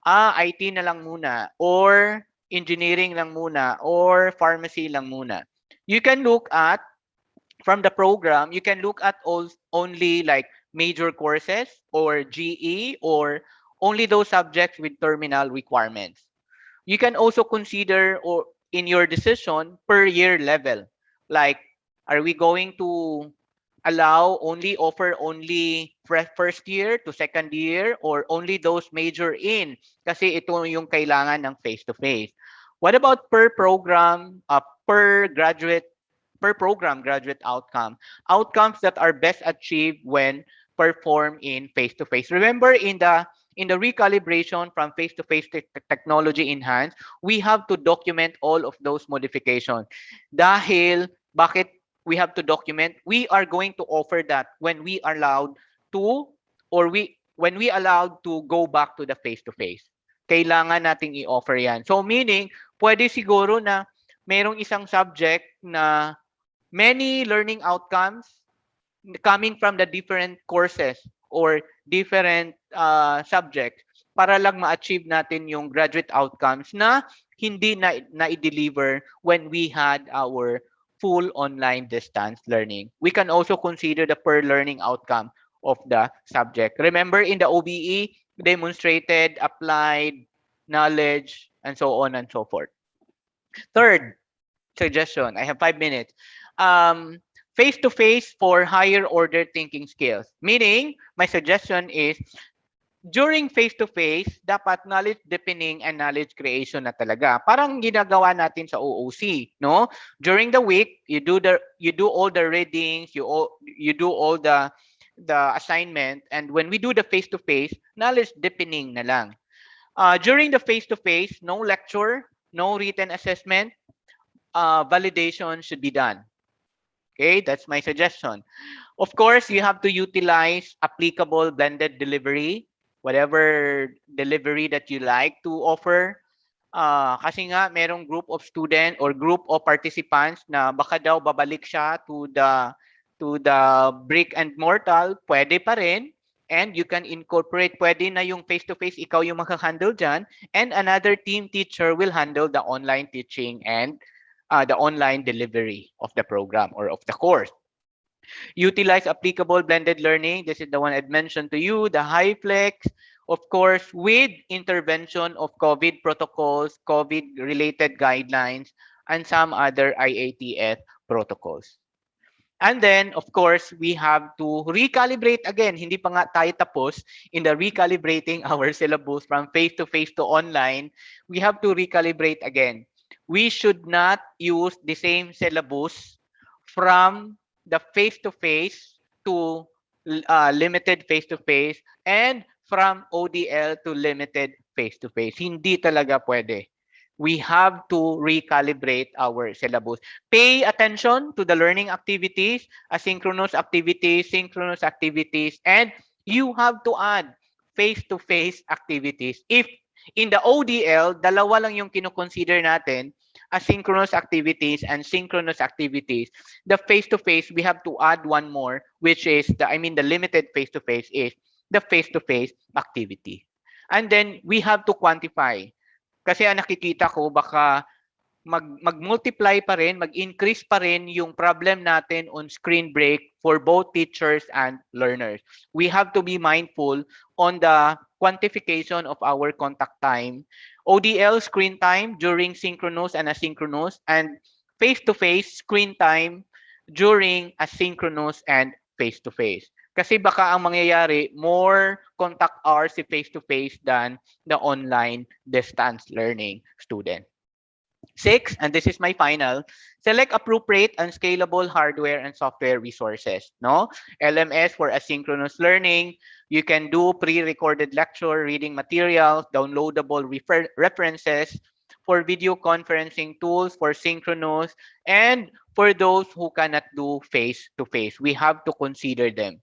IT na lang muna, or engineering lang muna, or pharmacy lang muna. You can look at from the program, you can look at only like major courses or GE or only those subjects with terminal requirements. You can also consider or in your decision per year level. Like, are we going to offer only first year to second year or only those major in? Kasi ito yung kailangan ng face-to-face. What about per program, per graduate per program graduate outcomes that are best achieved when performed in face-to-face. Remember, in the recalibration from face-to-face technology enhanced, we have to document all of those modifications. Dahil, bakit we have to document? We are going to offer that when we are allowed to, or when we allowed to go back to the face-to-face. Kailangan nating i-offer yan. So meaning, pwede siguro na mayroong isang subject na many learning outcomes coming from the different courses or different subjects para lang ma-achieve natin yung graduate outcomes na hindi na-deliver when we had our full online distance learning. We can also consider the per learning outcome of the subject. Remember, in the OBE, demonstrated, applied, knowledge, and so on and so forth. Third suggestion, I have 5 minutes. Face-to-face for higher order thinking skills. Meaning, my suggestion is, during face-to-face, dapat knowledge deepening and knowledge creation na talaga. Parang ginagawa natin sa OOC, no? During the week, you do all the readings, you do all the assignment, and when we do the face-to-face, knowledge deepening na lang. During the face-to-face, no lecture, no written assessment, validation should be done. Okay, that's my suggestion. Of course, you have to utilize applicable blended delivery, whatever delivery that you like to offer. Kasi nga, merong group of student or group of participants na baka daw babalik siya to the brick and mortar, pwede pa rin. And you can incorporate, pwede na yung face-to-face, ikaw yung makahandle dyan, and another team teacher will handle the online teaching and the online delivery of the program or of the course. Utilize applicable blended learning. This is the one I'd mentioned to you, the HiFlex, of course, with intervention of COVID protocols, COVID-related guidelines, and some other IATF protocols. And then, of course, we have to recalibrate again. Hindi pa nga tayo tapos in the recalibrating our syllabus from face-to-face to online. We have to recalibrate again. We should not use the same syllabus from the face-to-face to limited face-to-face and from ODL to limited face-to-face. Hindi talaga pwede. We have to recalibrate our syllabus. Pay attention to the learning activities, asynchronous activities, synchronous activities, and you have to add face-to-face activities. If in the ODL, dalawa lang yung kinoconsider natin, asynchronous activities and synchronous activities. The face-to-face, we have to add one more, which is the limited face-to-face is the face-to-face activity. And then we have to quantify. Kasi ang nakikita ko, baka mag-multiply pa rin, mag-increase pa rin yung problem natin on screen break for both teachers and learners. We have to be mindful on the quantification of our contact time, ODL screen time during synchronous and asynchronous, and face-to-face screen time during asynchronous and face-to-face. Kasi baka ang mangyayari, more contact hours si face-to-face than the online distance learning student. 6, and this is my final, select appropriate and scalable hardware and software resources. No? LMS for asynchronous learning. You can do pre-recorded lecture, reading materials, downloadable references, for video conferencing tools, for synchronous, and for those who cannot do face-to-face. We have to consider them.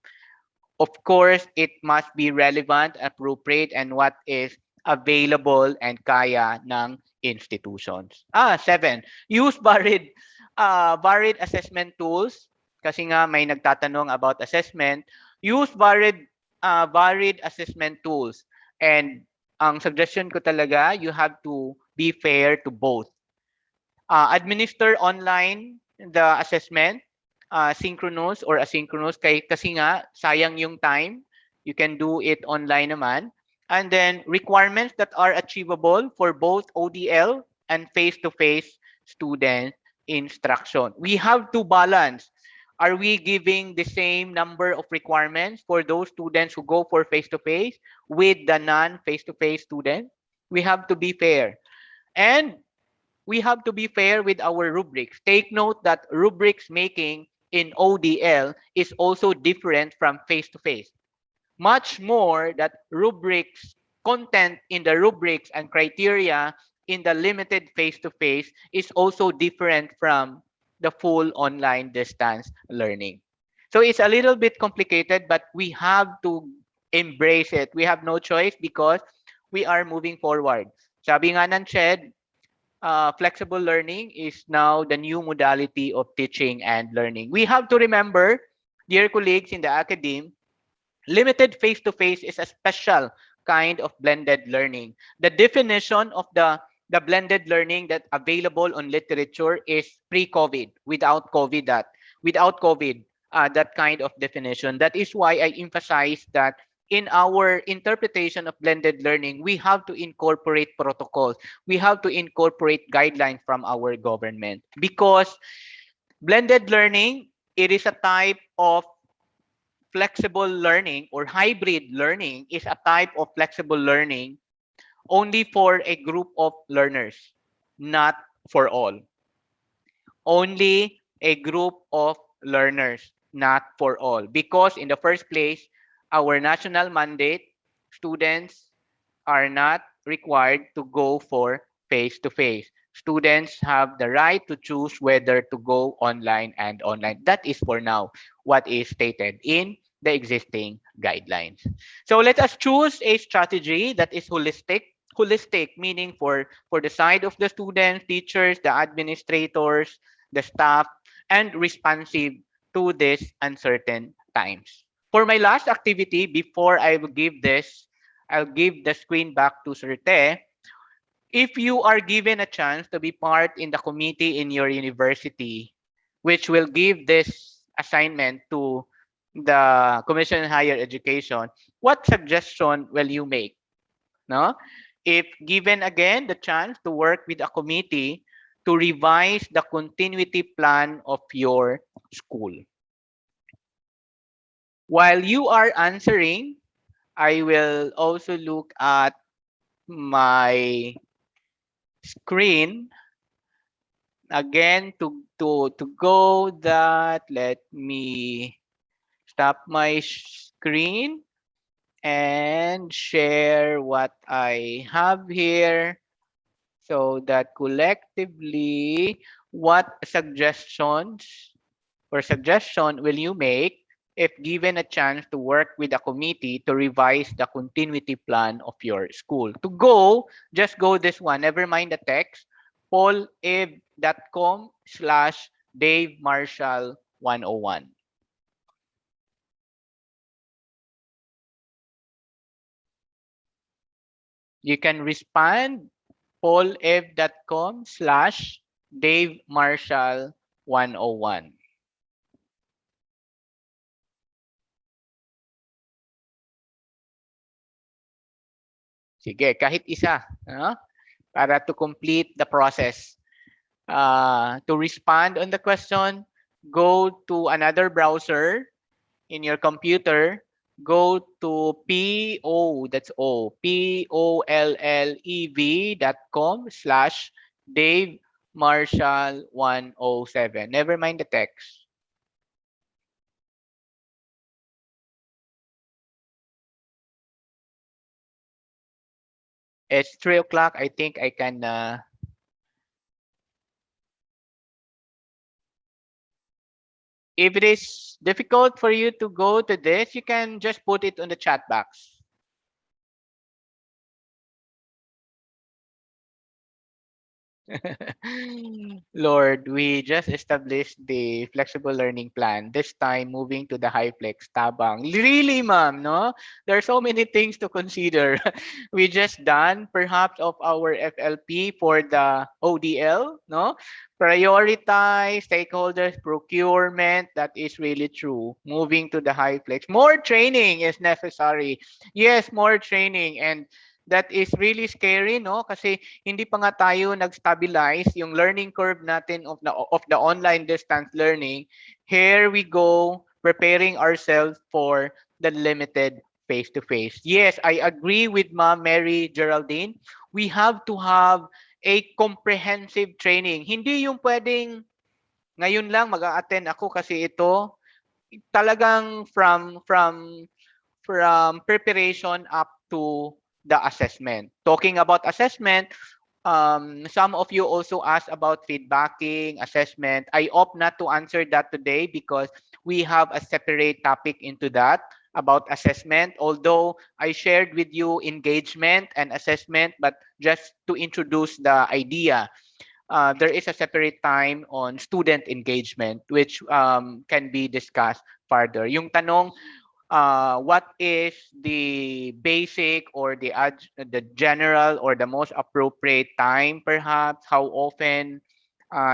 Of course, it must be relevant, appropriate, and what is available and kaya ng institutions. 7. Use varied assessment tools. Kasi nga may nagtatanong about assessment. Use varied assessment tools. And ang suggestion ko talaga, you have to be fair to both. Administer online the assessment, synchronous or asynchronous, kasi nga sayang yung time. You can do it online naman. And then requirements that are achievable for both ODL and face-to-face student instruction. We have to balance. Are we giving the same number of requirements for those students who go for face-to-face with the non-face-to-face student? We have to be fair. And we have to be fair with our rubrics. Take note that rubrics making in ODL is also different from face-to-face. Much more that rubrics, content in the rubrics and criteria in the limited face-to-face is also different from the full online distance learning. So it's a little bit complicated, but we have to embrace it. We have no choice because we are moving forward. Sabi nga ng CHED, flexible learning is now the new modality of teaching and learning. We have to remember, dear colleagues in the academe, limited face-to-face is a special kind of blended learning. The definition of the blended learning that available on literature is pre-COVID, without COVID, that kind of definition. That is why I emphasize that in our interpretation of blended learning, we have to incorporate protocols. We have to incorporate guidelines from our government because blended learning, it is a type of flexible learning or hybrid learning is a type of flexible learning only for a group of learners, not for all. Only a group of learners, not for all. Because in the first place, our national mandate, students are not required to go for face-to-face. Students have the right to choose whether to go online and online. That is for now what is stated in the existing guidelines. So let us choose a strategy that is holistic. Holistic meaning for the side of the students, teachers, the administrators, the staff, and responsive to these uncertain times. For my last activity, before I will give this, I'll give the screen back to Sir Te. If you are given a chance to be part in the committee in your university, which will give this assignment to the Commission on Higher Education, what suggestion will you make? No? If given again the chance to work with a committee to revise the continuity plan of your school. While you are answering, I will also look at my screen again to go that. Let me stop my screen and share what I have here so that collectively what suggestions or suggestion will you make if given a chance to work with a committee to revise the continuity plan of your school? To go, just go this one. Never mind the text. paulib.com/Dave Marcial 101. You can respond paulib.com/Dave Marcial 101. Sige, kahit isa, no? Para to complete the process. To respond on the question, go to another browser in your computer. Go to POLLEV.com/Dave Marshall 107. Never mind the text. It's 3 o'clock. I think I can if it is difficult for you to go to this, you can just put it on the chat box. Lord, we just established the flexible learning plan. This time, moving to the high flex tabang. Really, ma'am, no? There are so many things to consider. We just done perhaps of our FLP for the ODL, no? Prioritize stakeholders, procurement. That is really true. Moving to the high flex. More training is necessary. Yes, more training. And that is really scary, no? Kasi hindi pa nga tayo nag-stabilize yung learning curve natin of the online distance learning. Here we go, preparing ourselves for the limited face-to-face. Yes, I agree with Ma'am Mary Geraldine. We have to have a comprehensive training. Hindi yung pwedeng ngayon lang mag-a-attend ako kasi ito talagang from preparation up to the assessment. Talking about assessment, some of you also asked about feedbacking, assessment. I opt not to answer that today because we have a separate topic into that about assessment. Although I shared with you engagement and assessment, but just to introduce the idea, there is a separate time on student engagement which can be discussed further. Yung tanong, what is the basic or the general or the most appropriate time perhaps, how often,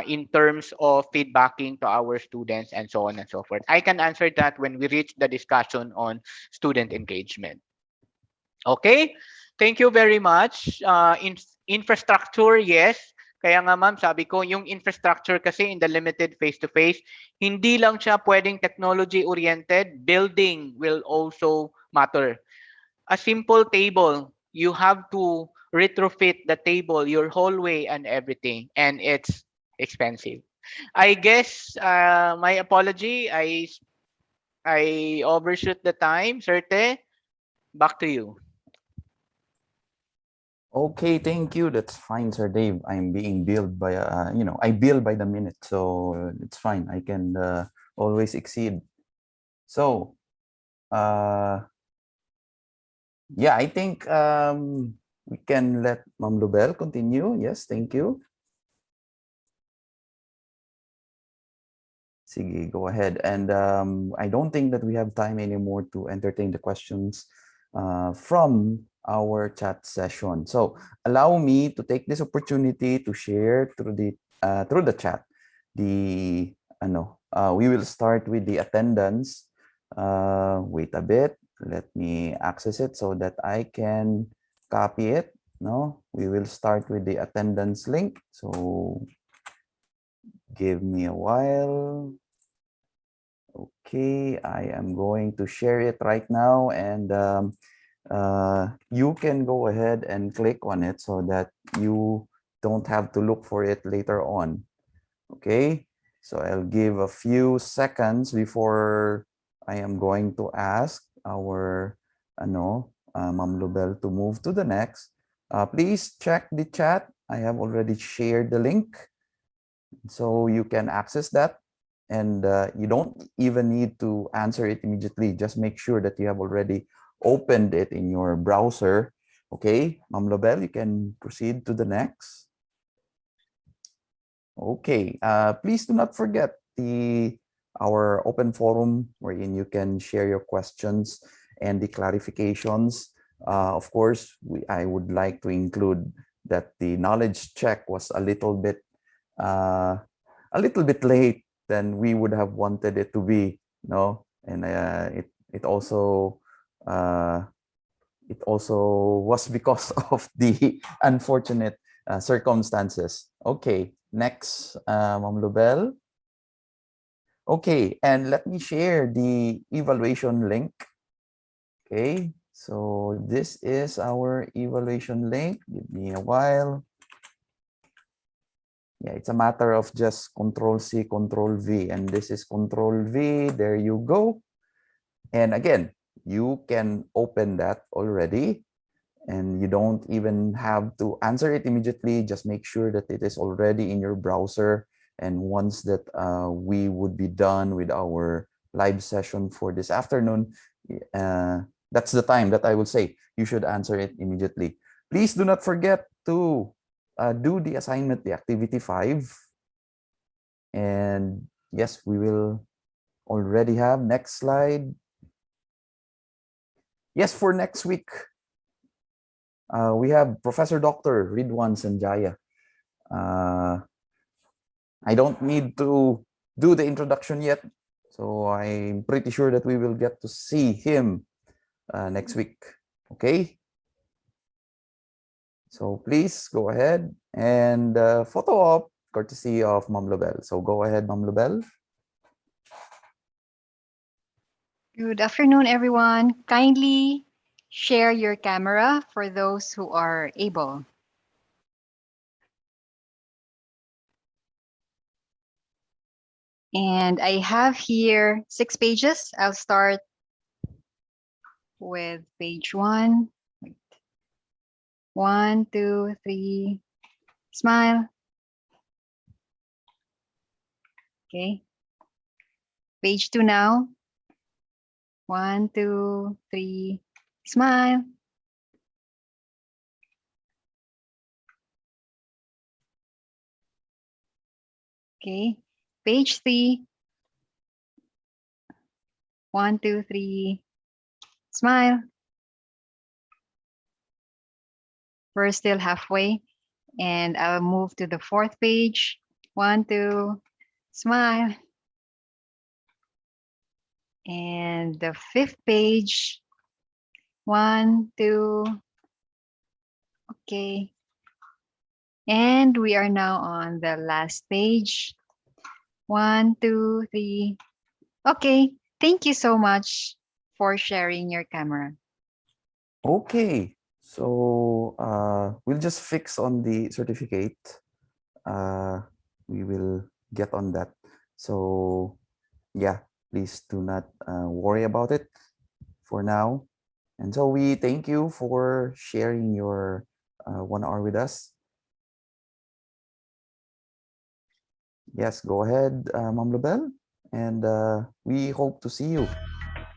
in terms of feedbacking to our students and so on and so forth. I can answer that when we reach the discussion on student engagement. Okay, thank you very much. Infrastructure, yes. Kaya nga ma'am, sabi ko, yung infrastructure kasi in the limited face-to-face, hindi lang siya pwedeng technology-oriented, building will also matter. A simple table, you have to retrofit the table, your hallway and everything, and it's expensive. I guess, my apology, I overshoot the time. Serte, back to you.
Okay, thank you. That's fine, Sir Dave. I'm being billed by, I bill by the minute, so it's fine. I can always exceed. So, yeah, I think we can let Ma'am Lubel continue. Yes, thank you. Sige, go ahead. And I don't think that we have time anymore to entertain the questions from our chat session. So allow me to take this opportunity to share through the chat. We will start with the attendance. Wait a bit. Let me access it so that I can copy it. No, we will start with the attendance link. So give me a while. Okay, I am going to share it right now, and you can go ahead and click on it so that you don't have to look for it later on. Okay, so I'll give a few seconds before I am going to ask our Ma'am Lubel to move to the next. Please check the chat. I have already shared the link, so you can access that. And you don't even need to answer it immediately. Just make sure that you have already opened it in your browser. Okay, Ma'am Lobel, you can proceed to the next. Okay, please do not forget our open forum wherein you can share your questions and the clarifications. Of course, I would like to include that the knowledge check was a little bit late than we would have wanted it to be, no? And it also was because of the unfortunate circumstances. Okay, next, Ma'am Lubel. Okay, and let me share the evaluation link. Okay, so this is our evaluation link. Give me a while. Yeah, it's a matter of just Control-C, Control-V, and this is Control-V. There you go. And again, you can open that already, and you don't even have to answer it immediately. Just make sure that it is already in your browser. And once that we would be done with our live session for this afternoon, that's the time that I will say you should answer it immediately. Please do not forget to do the assignment, the activity 5. And yes, we will already have next slide. Yes, for next week, we have Professor Dr. Ridwan Sanjaya. I don't need to do the introduction yet, so I'm pretty sure that we will get to see him next week. Okay? So please go ahead and photo op, courtesy of Ma'am Lobel. So go ahead, Ma'am Lobel.
Good afternoon, everyone. Kindly share your camera for those who are able. And I have here 6 pages. I'll start with page 1. 1, 2, 3, smile. Okay. Page 2 now. 1, 2, 3, smile. Okay. Page 3. 1, 2, 3, smile. We're still halfway. And I'll move to the 4th page. 1, 2, smile. And the 5th page. 1, 2, okay. And we are now on the last page. 1, 2, 3. Okay. Thank you so much for sharing your camera.
Okay, so we'll just fix on the certificate. We will get on that. So yeah, please do not worry about it for now. And so we thank you for sharing your 1 hour with us. Yes, go ahead, Ma'am Lubel, and we hope to see you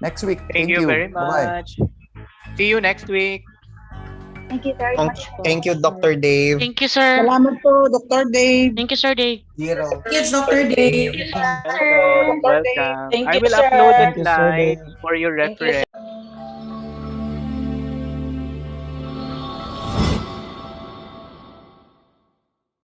next week.
Thank you
you.
very
Bye-bye.
much. See you next week.
Thank you very much po.
Thank you, Dr. Dave.
Thank you, sir.
Salamat po, Dr. Dave.
Thank you, Sir Dave.
Zero.
Thank you, Dr. Dave.
Welcome,
Dr. Dave.
welcome.
Thank
I
you,
will
sir.
upload the
Thank you, Sir Dave.
slides for your
Thank you,
reference.
sir.